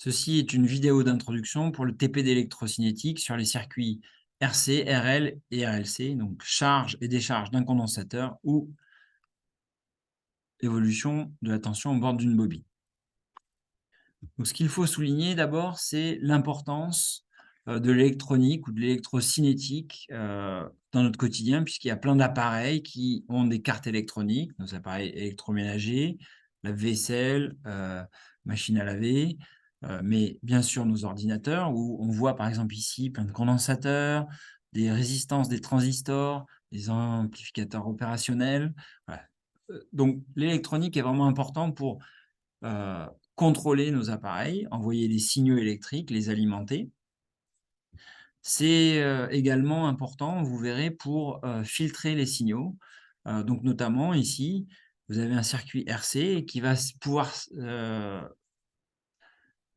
Ceci est une vidéo d'introduction pour le TP d'électrocinétique sur les circuits RC, RL et RLC, donc charge et décharge d'un condensateur ou évolution de la tension au bord d'une bobine. Donc, ce qu'il faut souligner d'abord, c'est l'importance de l'électronique ou de l'électrocinétique dans notre quotidien, puisqu'il y a plein d'appareils qui ont des cartes électroniques, nos appareils électroménagers, la vaisselle, machine à laver, mais bien sûr nos ordinateurs, où on voit par exemple ici plein de condensateurs, des résistances des transistors, des amplificateurs opérationnels. Voilà. Donc l'électronique est vraiment importante pour contrôler nos appareils, envoyer des signaux électriques, les alimenter. C'est également important, vous verrez, pour filtrer les signaux. Donc notamment ici, vous avez un circuit RC qui va pouvoir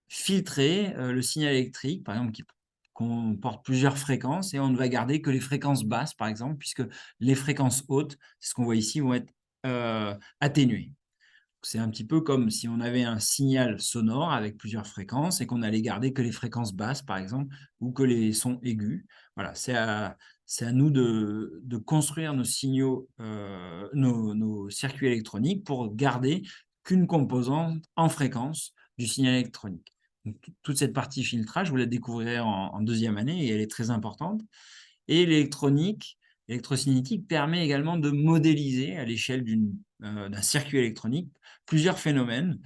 filtrer le signal électrique, par exemple, qui comporte plusieurs fréquences, et on ne va garder que les fréquences basses, par exemple, puisque les fréquences hautes, c'est ce qu'on voit ici, vont être atténuées. C'est un petit peu comme si on avait un signal sonore avec plusieurs fréquences et qu'on allait garder que les fréquences basses, par exemple, ou que les sons aigus. Voilà, c'est à nous de construire nos signaux, nos circuits électroniques pour garder qu'une composante en fréquence du signal électronique. Donc, toute cette partie filtrage, vous la découvrirez en deuxième année et elle est très importante. Et l'électrocinétique permet également de modéliser à l'échelle d'un circuit électronique plusieurs phénomènes,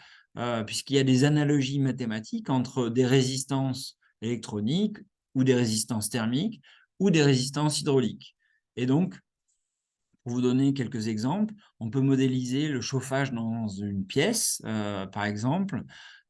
puisqu'il y a des analogies mathématiques entre des résistances électroniques ou des résistances thermiques ou des résistances hydrauliques. Et donc, pour vous donner quelques exemples, on peut modéliser le chauffage dans une pièce, par exemple,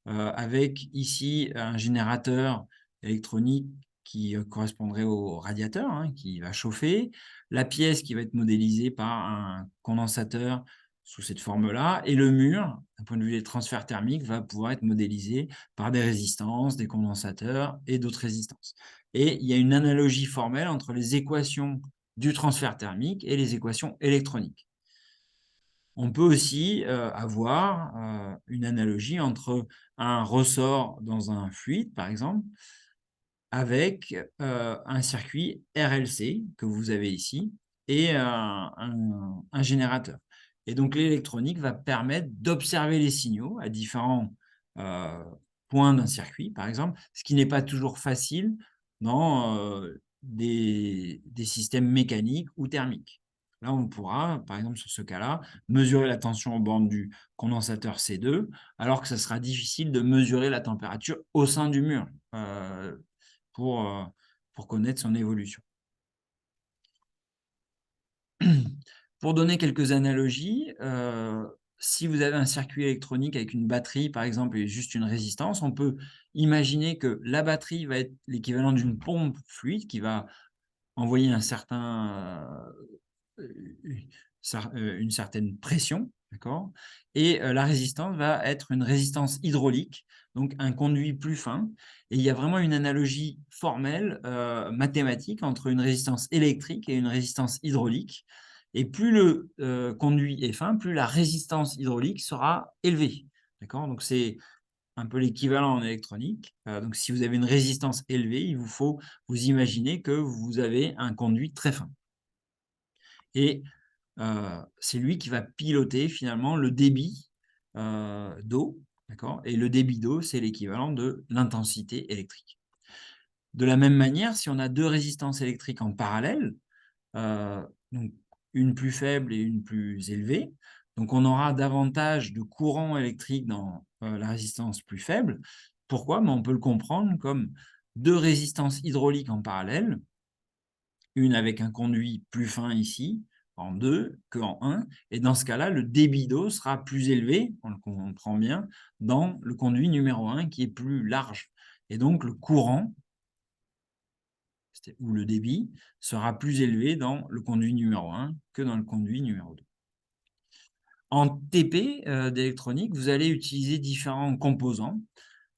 avec ici un générateur électronique qui correspondrait au radiateur, hein, qui va chauffer, la pièce qui va être modélisée par un condensateur sous cette forme-là, et le mur, d'un point de vue des transferts thermiques, va pouvoir être modélisé par des résistances, des condensateurs et d'autres résistances. Et il y a une analogie formelle entre les équations du transfert thermique et les équations électroniques. On peut aussi avoir une analogie entre un ressort dans un fluide, par exemple, avec un circuit RLC que vous avez ici et un générateur. Et donc l'électronique va permettre d'observer les signaux à différents points d'un circuit, par exemple, ce qui n'est pas toujours facile dans des systèmes mécaniques ou thermiques. Là, on pourra, par exemple, sur ce cas-là, mesurer la tension aux bornes du condensateur C2, alors que ça sera difficile de mesurer la température au sein du mur pour, euh, pour connaître son évolution. Pour donner quelques analogies, si vous avez un circuit électronique avec une batterie, par exemple, et juste une résistance, on peut imaginer que la batterie va être l'équivalent d'une pompe fluide qui va envoyer une certaine pression, d'accord. Et la résistance va être une résistance hydraulique, donc un conduit plus fin. Et il y a vraiment une analogie formelle, mathématique, entre une résistance électrique et une résistance hydraulique. Et plus le conduit est fin, plus la résistance hydraulique sera élevée. D'accord. Donc c'est un peu l'équivalent en électronique. Donc si vous avez une résistance élevée, il vous faut vous imaginer que vous avez un conduit très fin. Et c'est lui qui va piloter finalement le débit d'eau, d'accord. Et le débit d'eau, c'est l'équivalent de l'intensité électrique. De la même manière, si on a deux résistances électriques en parallèle, donc une plus faible et une plus élevée, donc on aura davantage de courant électrique dans la résistance plus faible. Pourquoi? On peut le comprendre comme deux résistances hydrauliques en parallèle, une avec un conduit plus fin ici, en 2 qu'en 1, et dans ce cas-là, le débit d'eau sera plus élevé, on le comprend bien, dans le conduit numéro 1 qui est plus large. Et donc le courant, ou le débit, sera plus élevé dans le conduit numéro 1 que dans le conduit numéro 2. En TP d'électronique, vous allez utiliser différents composants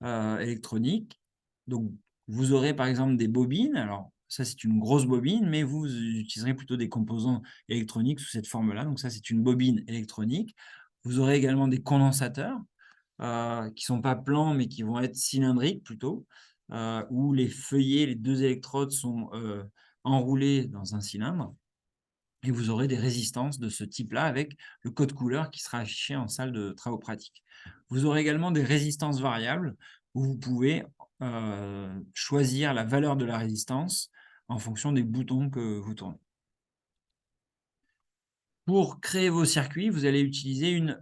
électroniques. Donc, vous aurez par exemple des bobines. Alors, ça, c'est une grosse bobine, mais vous utiliserez plutôt des composants électroniques sous cette forme-là. Donc, ça, c'est une bobine électronique. Vous aurez également des condensateurs qui ne sont pas plans, mais qui vont être cylindriques plutôt, où les feuillets, les 2 électrodes sont, enroulés dans un cylindre et vous aurez des résistances de ce type-là avec le code couleur qui sera affiché en salle de travaux pratiques. Vous aurez également des résistances variables où vous pouvez, choisir la valeur de la résistance en fonction des boutons que vous tournez. Pour créer vos circuits, vous allez utiliser une,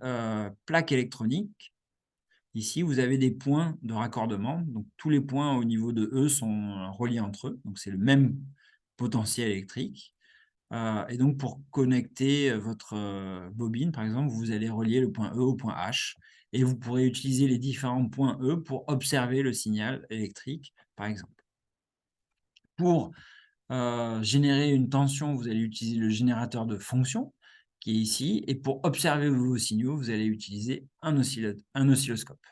plaque électronique. Ici, vous avez des points de raccordement, donc tous les points au niveau de E sont reliés entre eux, donc c'est le même potentiel électrique. Et donc pour connecter, votre, bobine, par exemple, vous allez relier le point E au point H et vous pourrez utiliser les différents points E pour observer le signal électrique, par exemple. Pour générer une tension, vous allez utiliser le générateur de fonction qui est ici et pour observer vos signaux, vous allez utiliser un oscilloscope.